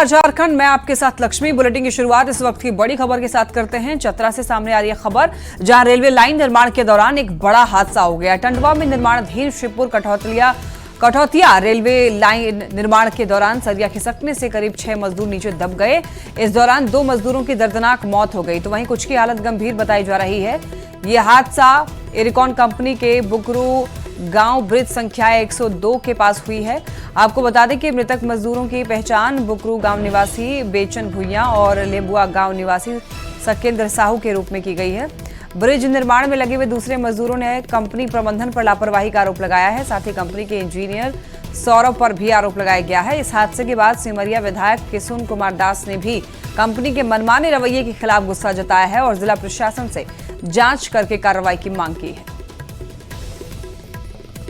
नमस्कार झारखंड, मैं आपके साथ लक्ष्मी। बुलेटिन की शुरुआत इस वक्त की बड़ी खबर के साथ करते हैं। चतरा से सामने आ रही है खबर, जहां रेलवे लाइन निर्माण के दौरान एक बड़ा हादसा हो गया। टंडवा में निर्माणाधीन शिवपुर कठौतिया रेलवे लाइन निर्माण के दौरान सरिया खिसकने से करीब 6 मजदूर नीचे दब गए। इस दौरान 2 मजदूरों की दर्दनाक मौत हो गई, तो वहीं कुछ की हालत गंभीर बताई जा रही है। यह हादसा एरिकॉन कंपनी के बुकरू गांव ब्रिज संख्या 102 के पास हुई है। आपको बता दें कि मृतक मजदूरों की पहचान बुकरू गांव निवासी बेचन भुइया और लेबुआ गांव निवासी सकेंद्र साहू के रूप में की गई है। ब्रिज निर्माण में लगे हुए दूसरे मजदूरों ने कंपनी प्रबंधन पर लापरवाही का आरोप लगाया है। साथ ही कंपनी के इंजीनियर सौरभ पर भी आरोप लगाया गया है। इस हादसे के बाद सिमरिया विधायक किशुन कुमार दास ने भी कंपनी के मनमाने रवैये के खिलाफ गुस्सा जताया है और जिला प्रशासन से जांच करके कार्रवाई की मांग की है।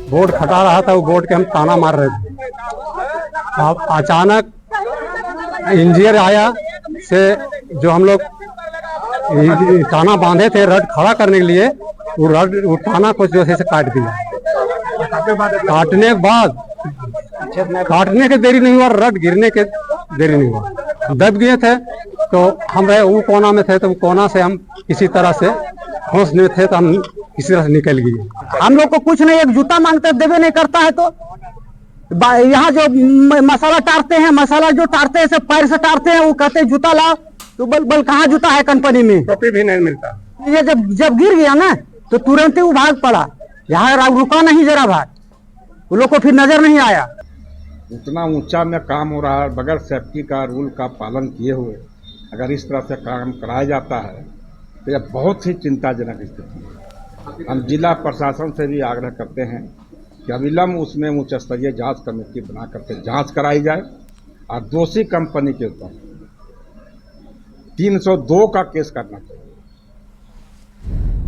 बोर्ड फटा रहा था, वो बोर्ड के हम ताना मार रहे थे। अब अचानक इंजीनियर आया से जो हम लोग ताना बांधे थे रड खड़ा करने के लिए, वो ताना को जो है से काट दिया। काटने के देरी नहीं हुआ, रड गिरने के देरी नहीं हुआ। दब गए थे तो हम वो कोना में थे, तो वो कोना से हम किसी तरह से होश में थे तो हम किसी तरह से निकल गए। हम लोग को कुछ नहीं, एक जूता मांगते देवे नहीं करता है। तो यहाँ जो मसाला टारते हैं, मसाला जो टारते हैं पैर से टारते हैं, वो कहते हैं जूता लाओ, तो बल कहाँ जूता है कंपनी में, टोपी भी नहीं मिलता। ये जब गिर गया ना तो तुरंत ही वो भाग पड़ा, यहाँ रुका नहीं जरा भाग, वो लोग को फिर नजर नहीं आया। इतना ऊंचा में काम हो रहा है, बगैर सेफ्टी का रूल का पालन किए हुए अगर इस तरह से काम कराया जाता है तो यह बहुत ही चिंताजनक स्थिति है। हम जिला प्रशासन से भी आग्रह करते हैं कि अविलंब उसमें उच्च स्तरीय जांच कमेटी बना करके जांच कराई जाए और दोषी कंपनी के ऊपर 302 का केस करना चाहिए।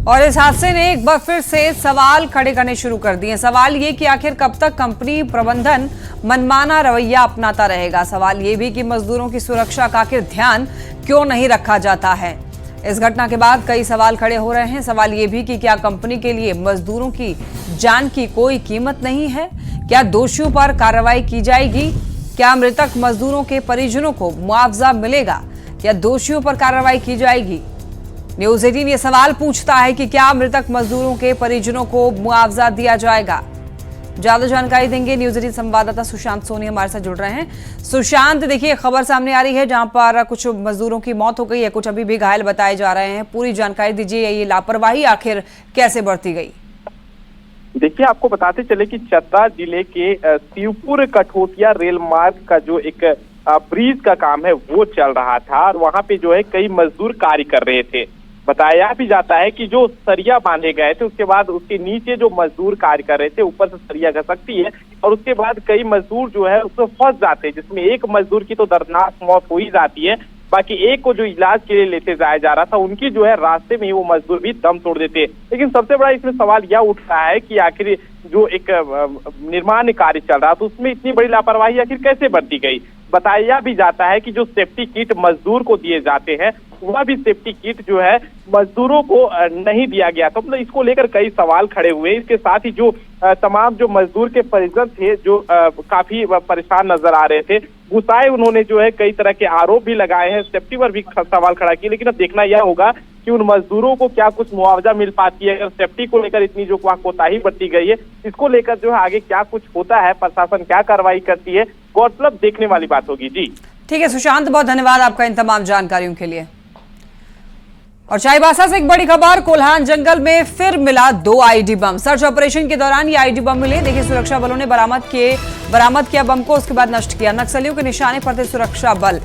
और इस हादसे ने एक बार फिर से सवाल खड़े करने शुरू कर दिए। सवाल ये कि आखिर कब तक कंपनी प्रबंधन मनमाना रवैया अपनाता रहेगा। सवाल ये भी कि मजदूरों की सुरक्षा का आखिर ध्यान क्यों नहीं रखा जाता है। इस घटना के बाद कई सवाल खड़े हो रहे हैं। सवाल ये भी कि क्या कंपनी के लिए मजदूरों की जान की कोई कीमत नहीं है? क्या दोषियों पर कार्रवाई की जाएगी? क्या मृतक मजदूरों के परिजनों को मुआवजा मिलेगा? क्या दोषियों पर कार्रवाई की जाएगी? न्यूज 18 ये सवाल पूछता है कि क्या मृतक मजदूरों के परिजनों को मुआवजा दिया जाएगा। ज्यादा जानकारी देंगे न्यूज 18 संवाददाता सुशांत सोनी हमारे साथ जुड़ रहे हैं। सुशांत, देखिए खबर सामने आ रही है जहां पर कुछ मजदूरों की मौत हो गई है, कुछ अभी भी घायल बताए जा रहे हैं। पूरी जानकारी दीजिए, ये लापरवाही आखिर कैसे बढ़ती गई? देखिए, आपको बताते चले कि चतरा जिले के शिवपुर कठौतिया रेल मार्ग का जो एक ब्रिज का काम है वो चल रहा था और वहां पे जो है कई मजदूर कार्य कर रहे थे। बताया भी जाता है कि जो सरिया बांधे गए थे उसके बाद उसके नीचे जो मजदूर कार्य कर रहे थे, ऊपर से सरिया घसकती है और उसके बाद कई मजदूर जो है उसमें फंस जाते हैं, जिसमें एक मजदूर की तो दर्दनाक मौत हो ही जाती है। बाकी एक को जो इलाज के लिए लेते जाया जा रहा था, उनकी जो है रास्ते में ही वो मजदूर भी दम तोड़ देते। लेकिन सबसे बड़ा इसमें सवाल यह उठ रहा है कि आखिर जो एक निर्माण कार्य चल रहा था उसमें इतनी बड़ी लापरवाही आखिर कैसे बरती गई। बताया भी जाता है कि जो सेफ्टी किट मजदूर को दिए जाते हैं वह भी सेफ्टी किट जो है मजदूरों को नहीं दिया गया। तो मतलब इसको लेकर कई सवाल खड़े हुए। इसके साथ ही जो तमाम जो मजदूर के परिजन थे जो काफी परेशान नजर आ रहे थे, गुस्साए उन्होंने जो है कई तरह के आरोप भी लगाए हैं, सेफ्टी पर भी सवाल खड़ा किया। लेकिन अब देखना यह होगा कि उन मजदूरों को क्या कुछ मुआवजा मिल पाती है। अगर सेफ्टी को लेकर इतनी जो कोताही बरती गई है, इसको लेकर जो है आगे क्या कुछ होता है, प्रशासन क्या कार्रवाई करती है, गौरतलब देखने वाली बात होगी। जी ठीक है सुशांत, बहुत धन्यवाद आपका इन तमाम जानकारियों के लिए। और से एक बड़ी खबर, कोल्हान जंगल में फिर मिला 2 आईडी बम। सर्च ऑपरेशन के दौरान ये आईडी बम मिले। देखिए, सुरक्षा बलों ने बरामद किया बम को, उसके बाद नष्ट किया। नक्सलियों के निशाने पर थे सुरक्षा बल।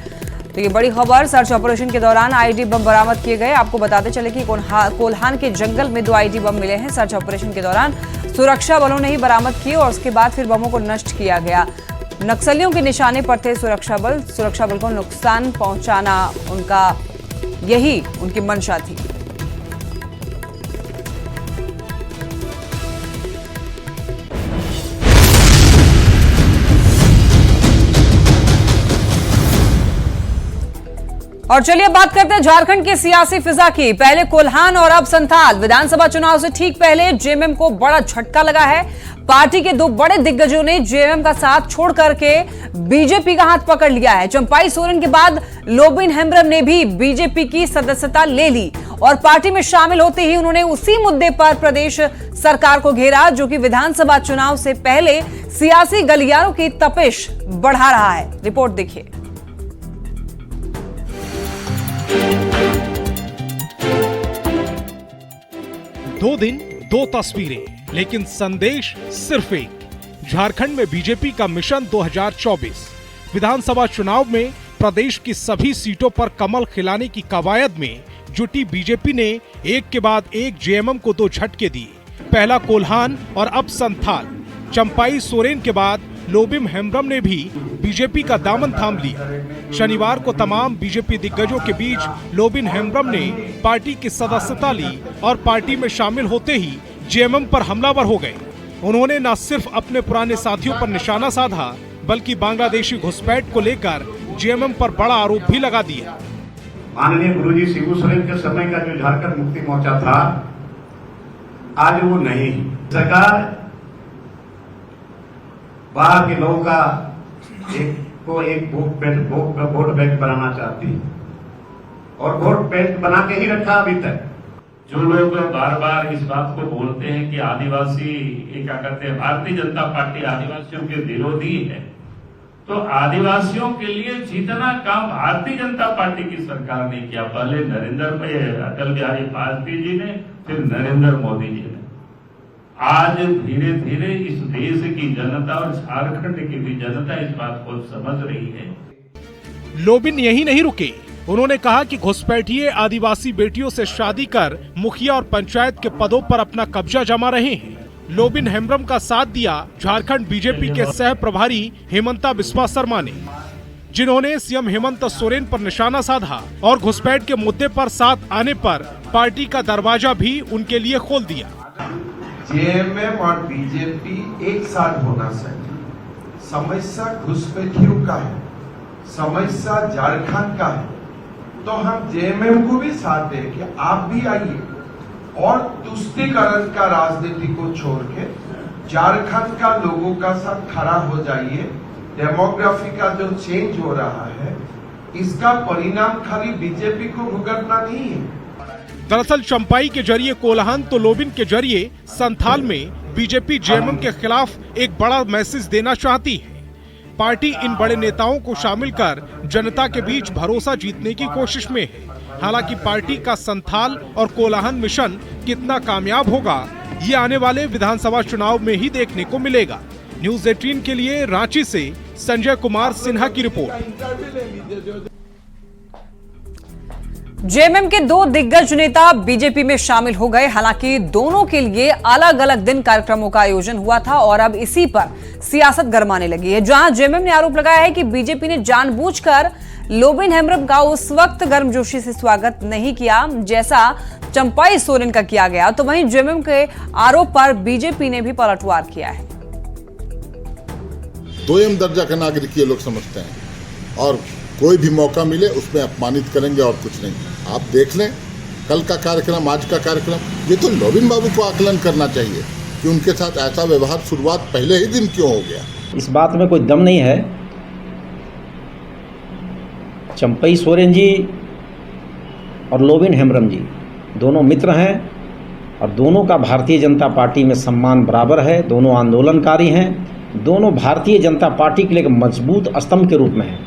तो ये बड़ी खबर, सर्च ऑपरेशन के दौरान आईडी बम बरामद किए गए। आपको बताते चले कि कोल्हान के जंगल में 2 आईडी बम मिले हैं। सर्च ऑपरेशन के दौरान सुरक्षा बलों ने ही बरामद किए और उसके बाद फिर बमों को नष्ट किया गया। नक्सलियों के निशाने पर थे सुरक्षा बल को नुकसान पहुंचाना यही उनकी मंशा थी। और चलिए बात करते हैं झारखंड की सियासी फिजा की। पहले कोल्हान और अब संथाल। विधानसभा चुनाव से ठीक पहले जेएमएम को बड़ा झटका लगा है। पार्टी के दो बड़े दिग्गजों ने जेएमएम का साथ छोड़ करके बीजेपी का हाथ पकड़ लिया है। चंपाई सोरेन के बाद लोबिन हेम्ब्रम ने भी बीजेपी की सदस्यता ले ली और पार्टी में शामिल होते ही उन्होंने उसी मुद्दे पर प्रदेश सरकार को घेरा, जो कि विधानसभा चुनाव से पहले सियासी गलियारों की तपिश बढ़ा रहा है। रिपोर्ट देखिए। 2 दिन 2 तस्वीरें, लेकिन संदेश सिर्फ एक। झारखंड में बीजेपी का मिशन 2024। विधानसभा चुनाव में प्रदेश की सभी सीटों पर कमल खिलाने की कवायद में जुटी बीजेपी ने एक के बाद एक जेएमएम को 2 झटके दिए। पहला कोल्हान और अब संथाल। चंपाई सोरेन के बाद लोबिन हेम्ब्रम ने भी बीजेपी का दामन थाम लिया। शनिवार को तमाम बीजेपी दिग्गजों के बीच लोबिन हेम्ब्रम ने पार्टी की सदस्यता ली और पार्टी में शामिल होते ही जेएमएम पर हमलावर हो गए। उन्होंने न सिर्फ अपने पुराने साथियों पर निशाना साधा, बल्कि बांग्लादेशी घुसपैठ को लेकर जेएमएम पर बड़ा आरोप भी लगा दिया। माननीय गुरुजी शिबू सोरेन के समय का जो झारखंड मुक्ति मोर्चा था, आज वो नहीं। सरकार बाहर के लोगों का एक वोट बैंक बनाना चाहती है और वोट बैंक बना के ही रखा अभी तक। जो लोग बार बार इस बात को बोलते हैं कि आदिवासी क्या कहते हैं, भारतीय जनता पार्टी आदिवासियों के विरोधी है, तो आदिवासियों के लिए जितना काम भारतीय जनता पार्टी की सरकार ने किया, पहले अटल बिहारी वाजपेयी जी ने, फिर नरेंद्र मोदी जी ने, आज धीरे धीरे इस देश की जनता और झारखंड की भी जनता इस बात को समझ रही है। लोबिन यही नहीं रुके। उन्होंने कहा कि घुसपैठिए आदिवासी बेटियों से शादी कर मुखिया और पंचायत के पदों पर अपना कब्जा जमा रहे हैं। लोबिन हेम्ब्रम का साथ दिया झारखंड बीजेपी के सह प्रभारी हेमंता बिस्वा शर्मा ने, जिन्होंने सीएम हेमंत सोरेन पर निशाना साधा और घुसपैठ के मुद्दे पर साथ आने पर पार्टी का दरवाजा भी उनके लिए खोल दिया। जेएमएम और बीजेपी एक साथ होना चाहिए। समस्या घुसपैठियों का है, समस्या झारखंड का है, तो हम जेएमएम को भी साथ दें कि आप भी आइए और तुष्टीकरण का राजनीति को छोड़ के झारखंड का लोगों का साथ खड़ा हो जाइए। डेमोग्राफी का जो चेंज हो रहा है, इसका परिणाम खाली बीजेपी को भुगतना नहीं है। दरअसल चंपाई के जरिए कोल्हान तो लोबिन के जरिए संथाल में बीजेपी जेएमएम के खिलाफ एक बड़ा मैसेज देना चाहती है। पार्टी इन बड़े नेताओं को शामिल कर जनता के बीच भरोसा जीतने की कोशिश में है। हालांकि पार्टी का संथाल और कोल्हान मिशन कितना कामयाब होगा, ये आने वाले विधानसभा चुनाव में ही देखने को मिलेगा। न्यूज़ 18 के लिए रांची से संजय कुमार सिन्हा की रिपोर्ट। जेएमएम के 2 दिग्गज नेता बीजेपी में शामिल हो गए। हालांकि दोनों के लिए अलग अलग दिन कार्यक्रमों का आयोजन हुआ था और अब इसी पर सियासत गरमाने लगी है। जहां जेएमएम ने आरोप लगाया है कि बीजेपी ने जानबूझकर लोबिन हेम्ब्रम का उस वक्त गर्मजोशी से स्वागत नहीं किया जैसा चंपाई सोरेन का किया गया, तो वहीं जेएमएम के आरोप पर बीजेपी ने भी पलटवार किया है। 2 दर्जा का नागरिक ये लोग समझते हैं और कोई भी मौका मिले उसमें अपमानित करेंगे और कुछ नहीं। आप देख लें कल का कार्यक्रम, आज का कार्यक्रम, ये तो लोबिन बाबू को आकलन करना चाहिए कि उनके साथ ऐसा व्यवहार शुरुआत पहले ही दिन क्यों हो गया। इस बात में कोई दम नहीं है। चंपाई सोरेन जी और लोबिन हेम्ब्रम जी दोनों मित्र हैं और दोनों का भारतीय जनता पार्टी में सम्मान बराबर है। दोनों आंदोलनकारी हैं, दोनों भारतीय जनता पार्टी के लिए एक मजबूत स्तंभ के रूप में है।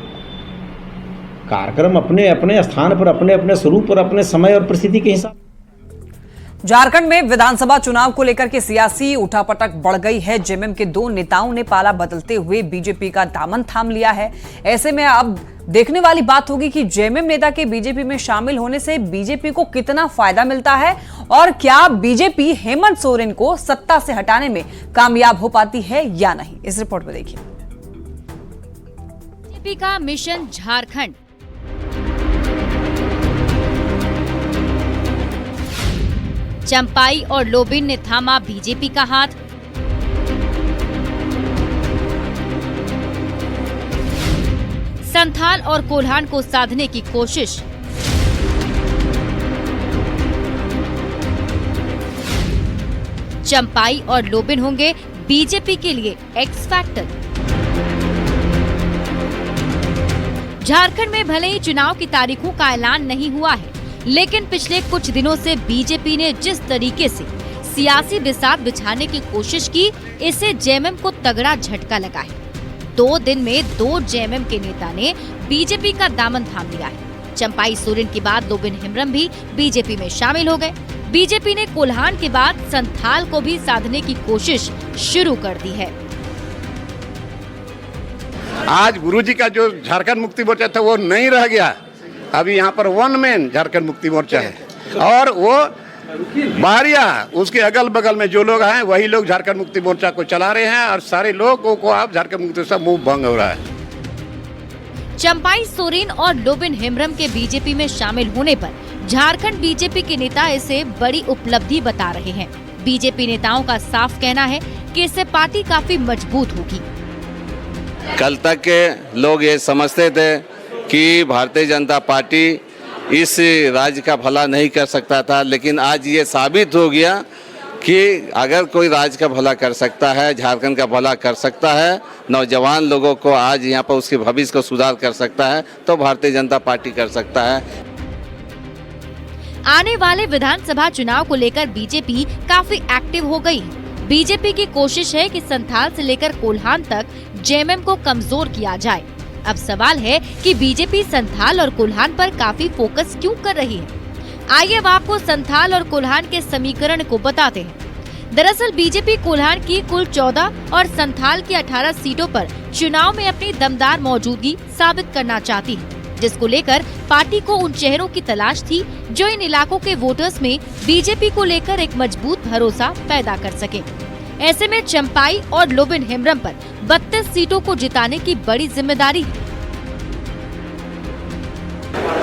कार्यक्रम अपने अपने स्थान पर, अपने अपने स्वरूप पर, अपने समय और परिस्थिति के हिसाब। झारखंड में विधानसभा चुनाव को लेकर के सियासी उठापटक बढ़ गई है। जेएमएम के 2 नेताओं ने पाला बदलते हुए बीजेपी का दामन थाम लिया है। ऐसे में अब देखने वाली बात होगी कि जेएमएम नेता के बीजेपी में शामिल होने से बीजेपी को कितना फायदा मिलता है और क्या बीजेपी हेमंत सोरेन को सत्ता से हटाने में कामयाब हो पाती है या नहीं। इस रिपोर्ट में देखिए। बीजेपी का मिशन झारखंड। चंपाई और लोबिन ने थामा बीजेपी का हाथ। संथाल और कोल्हान को साधने की कोशिश चंपाई और लोबिन होंगे बीजेपी के लिए एक्स फैक्टर। झारखंड में भले ही चुनाव की तारीखों का ऐलान नहीं हुआ है, लेकिन पिछले कुछ दिनों से बीजेपी ने जिस तरीके से सियासी बिसात बिछाने की कोशिश की, इससे जेएमएम को तगड़ा झटका लगा है। 2 दिन में 2 जेएमएम के नेता ने बीजेपी का दामन थाम लिया है। चंपाई सोरेन के बाद लोबिन हेम्ब्रम भी बीजेपी में शामिल हो गए। बीजेपी ने कोल्हान के बाद संथाल को भी साधने की कोशिश शुरू कर दी है। आज गुरुजी का जो झारखंड मुक्ति मोर्चा था वो नहीं रह गया। अभी यहाँ पर 1 मैन झारखंड मुक्ति मोर्चा है और वो बारिया उसके अगल बगल में जो लोग हैं वही लोग झारखंड मुक्ति मोर्चा को चला रहे हैं और सारे लोगों को आप झारखंड मुक्ति से मुंह भंग हो रहा है। चंपाई सोरेन और लोबिन हेम्ब्रम के बीजेपी में शामिल होने पर झारखंड बीजेपी के नेता इसे बड़ी उपलब्धि बता रहे हैं। बीजेपी नेताओं का साफ कहना है कि इससे पार्टी काफी मजबूत होगी। कल तक के लोग ये समझते थे कि भारतीय जनता पार्टी इस राज्य का भला नहीं कर सकता था, लेकिन आज ये साबित हो गया कि अगर कोई राज्य का भला कर सकता है, झारखंड का भला कर सकता है, नौजवान लोगों को आज यहाँ पर उसके भविष्य को सुधार कर सकता है, तो भारतीय जनता पार्टी कर सकता है। आने वाले विधानसभा चुनाव को लेकर बीजेपी काफी एक्टिव हो गई है। बीजेपी की कोशिश है कि संथाल से लेकर कोल्हान तक जेएमएम को कमजोर किया जाए। अब सवाल है कि बीजेपी संथाल और कोल्हान पर काफी फोकस क्यों कर रही है। आइए अब आपको संथाल और कोल्हान के समीकरण को बताते हैं। दरअसल बीजेपी कोल्हान की कुल 14 और संथाल की 18 सीटों पर चुनाव में अपनी दमदार मौजूदगी साबित करना चाहती है, जिसको लेकर पार्टी को उन चेहरों की तलाश थी जो इन इलाकों के वोटर्स में बीजेपी को लेकर एक मजबूत भरोसा पैदा कर सके। ऐसे में चंपाई और लोबिन हेम्ब्रम पर 32 सीटों को जिताने की बड़ी जिम्मेदारी है।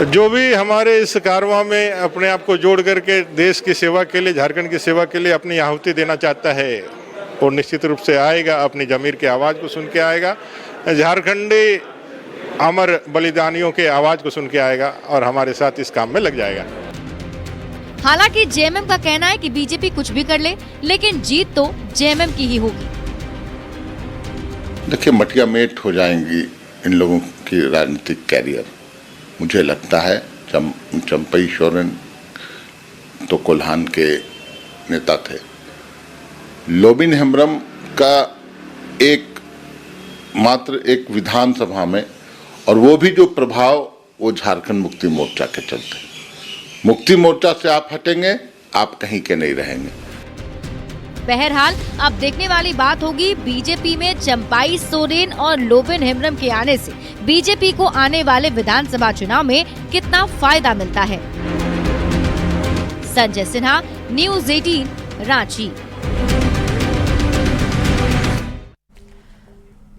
जो भी हमारे इस कारवां में अपने आप को जोड़ करके देश की सेवा के लिए, झारखंड की सेवा के लिए अपनी आहुति देना चाहता है, और निश्चित रूप से आएगा, अपनी जमीर की आवाज़ को सुन के आएगा, झारखंडी अमर बलिदानियों के आवाज़ को सुन के आएगा और हमारे साथ इस काम में लग जाएगा। हालांकि जेएमएम का कहना है कि बीजेपी कुछ भी कर ले, लेकिन जीत तो जेएमएम की ही होगी। देखिए, मटिया मेट हो जाएंगी इन लोगों की राजनीतिक कैरियर। मुझे लगता है चंपाई सोरेन तो कोल्हान के नेता थे, लोबिन हेम्ब्रम का मात्र एक विधानसभा में, और वो भी जो प्रभाव वो झारखंड मुक्ति मोर्चा के चलते। मुक्ति मोर्चा से आप हटेंगे, आप कहीं के नहीं रहेंगे। बहरहाल अब देखने वाली बात होगी बीजेपी में चंपाई सोरेन और लोबिन हेम्ब्रम के आने से बीजेपी को आने वाले विधानसभा चुनाव में कितना फायदा मिलता है। संजय सिन्हा, न्यूज़ 18, रांची।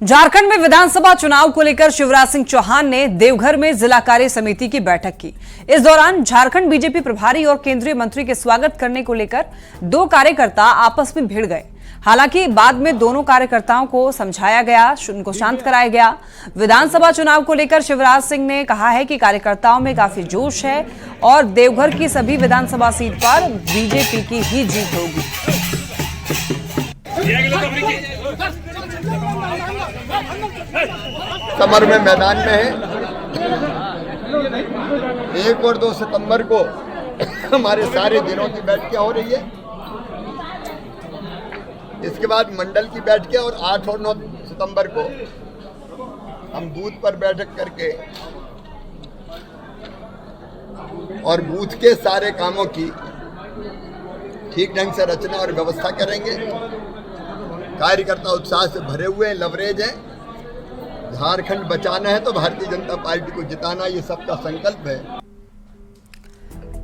झारखंड में विधानसभा चुनाव को लेकर शिवराज सिंह चौहान ने देवघर में जिला कार्य समिति की बैठक की। इस दौरान झारखंड बीजेपी प्रभारी और केंद्रीय मंत्री के स्वागत करने को लेकर 2 कार्यकर्ता आपस में भिड़ गए। हालांकि बाद में दोनों कार्यकर्ताओं को समझाया गया, उनको शांत कराया गया। विधानसभा चुनाव को लेकर शिवराज सिंह ने कहा है कि कार्यकर्ताओं में काफी जोश है और देवघर की सभी विधानसभा सीट पर बीजेपी की ही जीत होगी। कमर में मैदान में है। 1 और 2 सितंबर को हमारे सारे दिनों की बैठकें हो रही है। इसके बाद मंडल की बैठकें, और 8 और 9 सितंबर को हम बूथ पर बैठक करके और बूथ के सारे कामों की ठीक ढंग से रचना और व्यवस्था करेंगे। कार्यकर्ता उत्साह से भरे हुए हैं, लवरेज हैं। झारखंड बचाना है तो भारतीय जनता पार्टी को जिताना, ये सबका संकल्प है।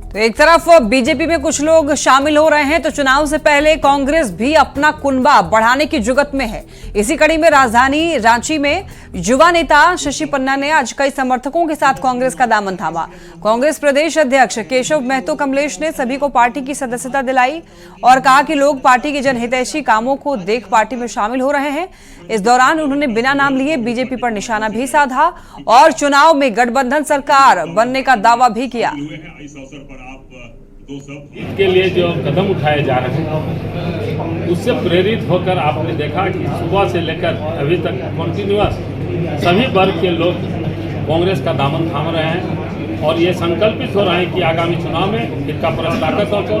तो एक तरफ बीजेपी में कुछ लोग शामिल हो रहे हैं, तो चुनाव से पहले कांग्रेस भी अपना कुनबा बढ़ाने की जुगत में है। इसी कड़ी में राजधानी रांची में युवा नेता शशि पन्ना ने आज कई समर्थकों के साथ कांग्रेस का दामन थामा। कांग्रेस प्रदेश अध्यक्ष केशव महतो कमलेश ने सभी को पार्टी की सदस्यता दिलाई और कहा कि लोग पार्टी के जनहितैषी कामों को देख पार्टी में शामिल हो रहे हैं। इस दौरान उन्होंने बिना नाम लिए बीजेपी पर निशाना भी साधा और चुनाव में गठबंधन सरकार बनने का दावा भी किया। इस अवसर पर आप के लिए जो कदम उठाए जा रहे हैं उससे प्रेरित होकर आपने देखा कि सुबह से लेकर अभी तक कंटिन्यूअस सभी वर्ग के लोग कांग्रेस का दामन थाम रहे हैं और ये संकल्पित हो रहे हैं कि आगामी चुनाव में इनका ताकतों को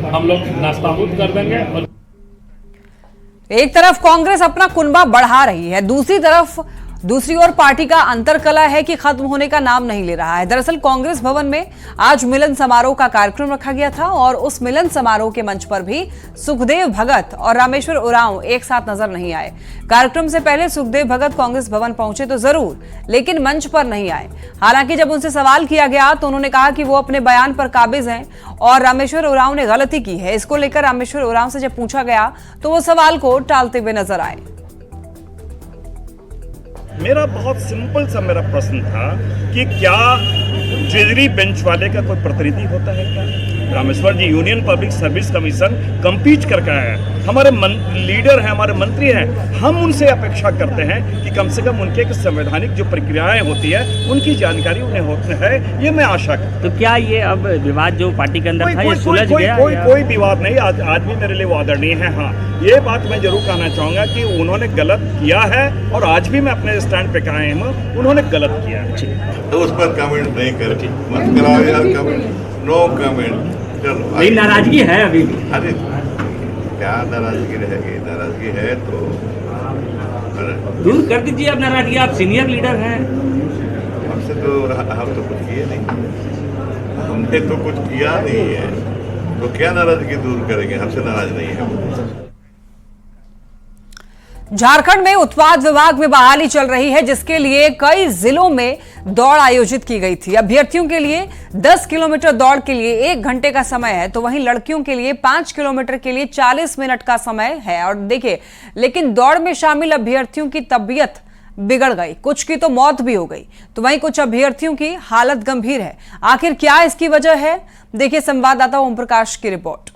हम लोग नास्ताबूद कर देंगे। और एक तरफ कांग्रेस अपना कुनबा बढ़ा रही है, दूसरी ओर पार्टी का अंतरकलह है कि खत्म होने का नाम नहीं ले रहा है। दरअसल कांग्रेस भवन में आज मिलन समारोह का कार्यक्रम रखा गया था और उस मिलन समारोह के मंच पर भी सुखदेव भगत और रामेश्वर उरांव एक साथ नजर नहीं आए। कार्यक्रम से पहले सुखदेव भगत कांग्रेस भवन पहुंचे तो जरूर, लेकिन मंच पर नहीं आए। हालांकि जब उनसे सवाल किया गया तो उन्होंने कहा कि वो अपने बयान पर काबिज हैं और रामेश्वर उरांव ने गलती की है। इसको लेकर रामेश्वर उरांव से जब पूछा गया तो वो सवाल को टालते हुए नजर आए। मेरा बहुत सिंपल सा मेरा प्रश्न था कि क्या ट्रेजरी बेंच वाले का कोई प्रतिनिधि होता है क्या? Rameshwar ji union public service commission compete करके आए हैं, हमारे लीडर हैं, हमारे मंत्री हैं, हम उनसे अपेक्षा करते हैं कि कम से कम उनके एक संवैधानिक जो प्रक्रियाएं होती है उनकी जानकारी उन्हें होती है, ये मैं आशा करता। तो क्या ये अब विवाद जो पार्टी के अंदर था ये सुलझ गया? कोई विवाद नहीं, आज भी मेरे लिए वो आदरणीय है। हाँ, ये बात मैं जरूर कहना चाहूँगा कि उन्होंने गलत किया है और आज भी मैं अपने स्टैंड पे कायम हूँ, उन्होंने गलत किया है। तो उस पर कमेंट नहीं करती, मत कराओ यार कमेंट, नो कमेंट। चलो नाराजगी है अभी भी? अरे क्या नाराजगी रहेगी, नाराजगी है तो दूर कर दीजिए अब नाराजगी, आप सीनियर लीडर हैं। हमसे तो हम तो कुछ किए नहीं, हमने तो कुछ किया नहीं है, तो क्या नाराजगी दूर करेंगे, हमसे नाराज नहीं है। झारखंड में उत्पाद विभाग में बहाली चल रही है, जिसके लिए कई जिलों में दौड़ आयोजित की गई थी। अभ्यर्थियों के लिए 10 किलोमीटर दौड़ के लिए 1 घंटे का समय है, तो वहीं लड़कियों के लिए 5 किलोमीटर के लिए 40 मिनट का समय है। और देखिए, लेकिन दौड़ में शामिल अभ्यर्थियों की तबीयत बिगड़ गई, कुछ की तो मौत भी हो गई, तो वहीं कुछ अभ्यर्थियों की हालत गंभीर है। आखिर क्या इसकी वजह है, देखिए संवाददाता ओम प्रकाश की रिपोर्ट।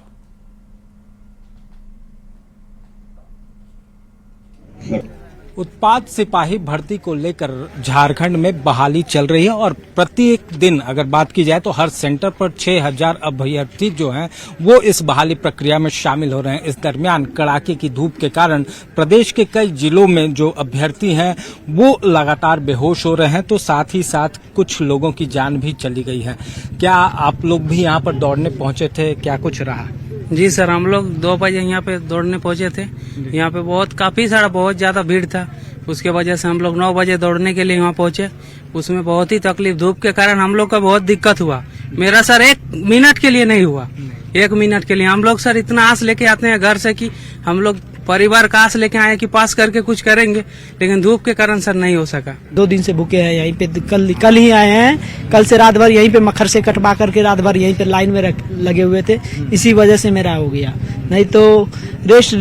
उत्पाद सिपाही भर्ती को लेकर झारखंड में बहाली चल रही है और प्रत्येक दिन अगर बात की जाए तो हर सेंटर पर 6000 अभ्यर्थी जो हैं वो इस बहाली प्रक्रिया में शामिल हो रहे हैं। इस दरमियान कड़ाके की धूप के कारण प्रदेश के कई जिलों में जो अभ्यर्थी हैं वो लगातार बेहोश हो रहे हैं, तो साथ ही साथ कुछ लोगों की जान भी चली गई है। क्या आप लोग भी यहाँ पर दौड़ने पहुंचे थे, क्या कुछ रहा? जी सर, हम लोग 2 बजे यहाँ पे दौड़ने पहुंचे थे। यहाँ पे काफी सारा बहुत ज्यादा भीड़ था, उसके वजह से हम लोग 9 बजे दौड़ने के लिए वहाँ पहुंचे। उसमें बहुत ही तकलीफ, धूप के कारण हम लोग का बहुत दिक्कत हुआ। मेरा सर 1 मिनट के लिए नहीं हुआ, 1 मिनट के लिए। हम लोग सर इतना आस लेके आते हैं घर से कि हम लोग परिवार का आस लेके आए कि पास करके कुछ करेंगे, लेकिन धूप के कारण सर नहीं हो सका। 2 दिन से भूखे हैं यहीं पे, कल ही आए हैं। कल से रात भर यहीं पे मक्खर से कटवा करके रात भर यहीं पे लाइन में लगे हुए थे, इसी वजह से मेरा हो गया। नहीं तो रेस्ट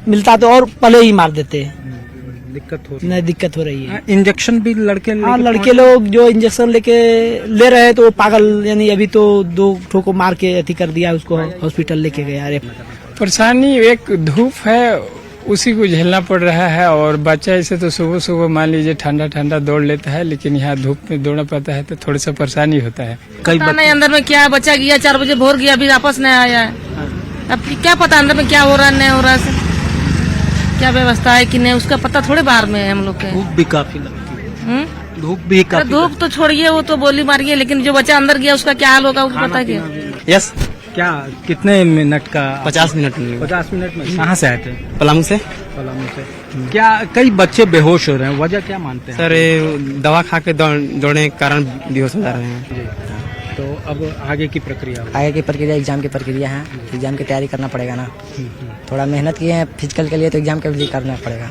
मिलता तो और पहले ही मार देते। दिक्कत हो रही है। इंजेक्शन भी लड़के लोग जो इंजेक्शन ले रहे हैं तो वो पागल, यानी अभी तो 2 ठो को मार के अथी कर दिया, उसको हॉस्पिटल लेके गया। अरे परेशानी एक धूप है, उसी को झेलना पड़ रहा है। और बच्चा ऐसे तो सुबह सुबह मान लीजिए ठंडा दौड़ लेता है, लेकिन यहाँ धूप में दौड़ना पड़ता है तो थोड़ा सा परेशानी होता है। कई नहीं अंदर में क्या है, बच्चा गया 4 बजे भोर गया, अभी वापस नहीं आया है। अब क्या पता अंदर में क्या हो रहा है नहीं हो रहा है, क्या व्यवस्था है कि नहीं, उसका पता थोड़े बाहर में है हम लोग के। धूप भी काफी लगती है। धूप तो छोड़िए, वो तो बोली मारिए, लेकिन जो बच्चा अंदर गया उसका क्या हाल होगा उसको पता क्या। यस, क्या कितने मिनट का? 50 मिनट में। 50 मिनट में कहाँ से आए थे? पलामू से। क्या कई बच्चे बेहोश हो रहे हैं, वजह क्या मानते हैं? सर दवा खा के दौड़ने के कारण बेहोश हो जा रहे हैं। तो अब आगे की प्रक्रिया एग्जाम की प्रक्रिया है, एग्जाम की तैयारी करना पड़ेगा ना। थोड़ा मेहनत किए हैं फिजिकल के लिए, तो एग्जाम के लिए करना पड़ेगा।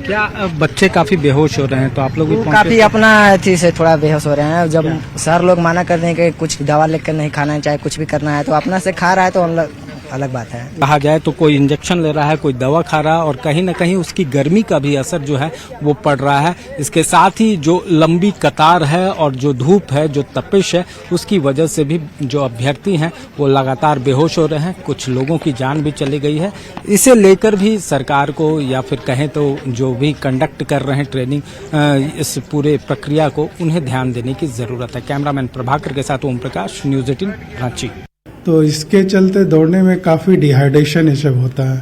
क्या बच्चे काफी बेहोश हो रहे हैं, तो आप लोग भी काफी अपना अथी से थोड़ा बेहोश हो रहे हैं। जब सर लोग माना कर दें कि कुछ दवा लेकर नहीं खाना है, चाहे कुछ भी करना है, तो अपना से खा रहा है तो हम लोग अलग बात है। कहा जाए तो कोई इंजेक्शन ले रहा है, कोई दवा खा रहा है और कहीं न कहीं उसकी गर्मी का भी असर जो है वो पड़ रहा है। इसके साथ ही जो लंबी कतार है और जो धूप है, जो तपिश है, उसकी वजह से भी जो अभ्यर्थी हैं वो लगातार बेहोश हो रहे हैं। कुछ लोगों की जान भी चली गई है। इसे लेकर भी सरकार को या फिर कहें तो जो भी कंडक्ट कर रहे हैं ट्रेनिंग, इस पूरे प्रक्रिया को उन्हें ध्यान देने की जरूरत है। कैमरामैन प्रभाकर के साथ ओम प्रकाश, न्यूज़ 18 रांची। तो इसके चलते दौड़ने में काफ़ी डिहाइड्रेशन ये सब होता है,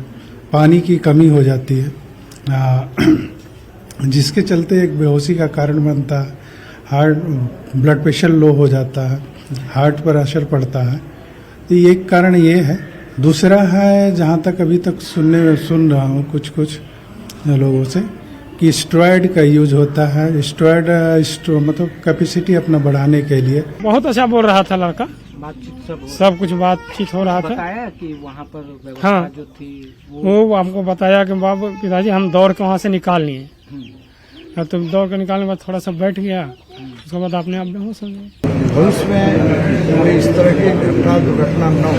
पानी की कमी हो जाती है, जिसके चलते एक बेहोशी का कारण बनता है। हार्ट ब्लड प्रेशर लो हो जाता है, हार्ट पर असर पड़ता है। तो एक कारण ये है। दूसरा है, जहाँ तक अभी तक सुन रहा हूँ कुछ लोगों से कि स्टेरॉयड का यूज होता है। स्टेरॉयड मतलब कैपेसिटी अपना बढ़ाने के लिए। बहुत अच्छा बोल रहा था लड़का, सब कुछ बातचीत हो रहा था। बताया कि वहाँ पर व्यवस्था हाँ, जो थी वो हमको बताया कि बाबू पिताजी हम दौड़ के वहाँ से निकाल लिए। तो दौड़ के निकालने के बाद थोड़ा सा बैठ गया, उसके बाद अपने आप बेहोश हो गया। भविष्य में इस तरह की घटना दुर्घटना न हो,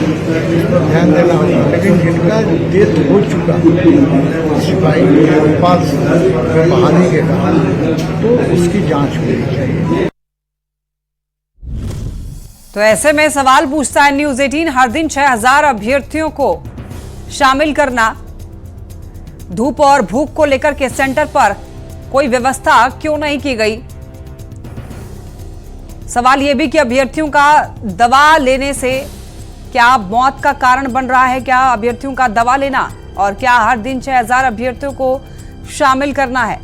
इस पर ध्यान देना होगा। लेकिन जिनका डेथ हो चुका सिपाही पास बहाने के कारण, तो उसकी जांच होनी चाहिए। तो ऐसे में सवाल पूछता है न्यूज़ 18, हर दिन 6000 अभ्यर्थियों को शामिल करना, धूप और भूख को लेकर के सेंटर पर कोई व्यवस्था क्यों नहीं की गई? सवाल यह भी कि अभ्यर्थियों का दवा लेने से क्या मौत का कारण बन रहा है क्या अभ्यर्थियों का दवा लेना, और क्या हर दिन 6000 अभ्यर्थियों को शामिल करना है?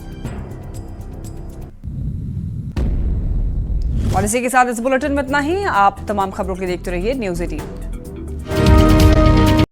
और इसी के साथ इस बुलेटिन में इतना ही। आप तमाम खबरों के लिए देखते रहिए न्यूज़ 18।